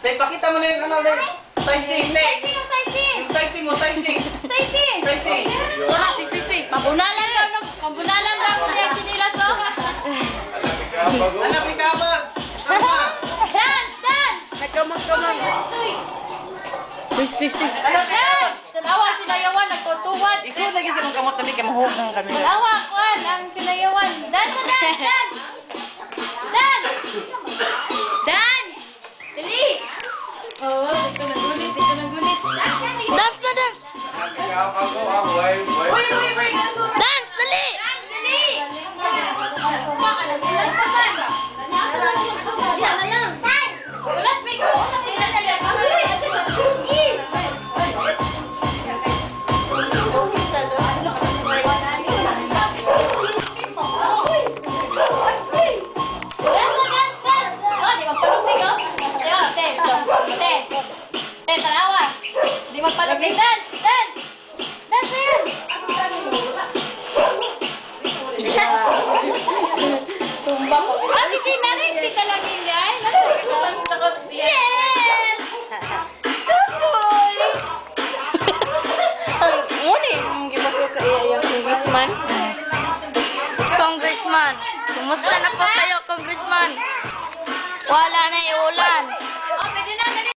Tay, pakita mo na yung ano, Tay. Sizing, Tay. Yung sizing. Yung sizing mo, sizing. Sizing. Sizing. Pambunalan daw mo yung sinilas, oh. Anak, ikaw ba? Dance! Nagkamag-kamag. Dance! Tanawa, sinayawan, nagtutuwad. Iso lagi sa mga kamot namin, kamahukang kami. Tanawa, kuwan, ang sinayawan. Dance! Dance! Dali! Oo, di ka nagunit. Dance na, dance! Dance, dali! Ulat, may magpalapit. Dance! Dance na yan! Tumba ko. Ah, di ka lang hindi. Yes! Susoy! Muna yung gibasok sa iya yung congressman. Congressman, kumusta na po kayo, Congressman? Wala na iulan.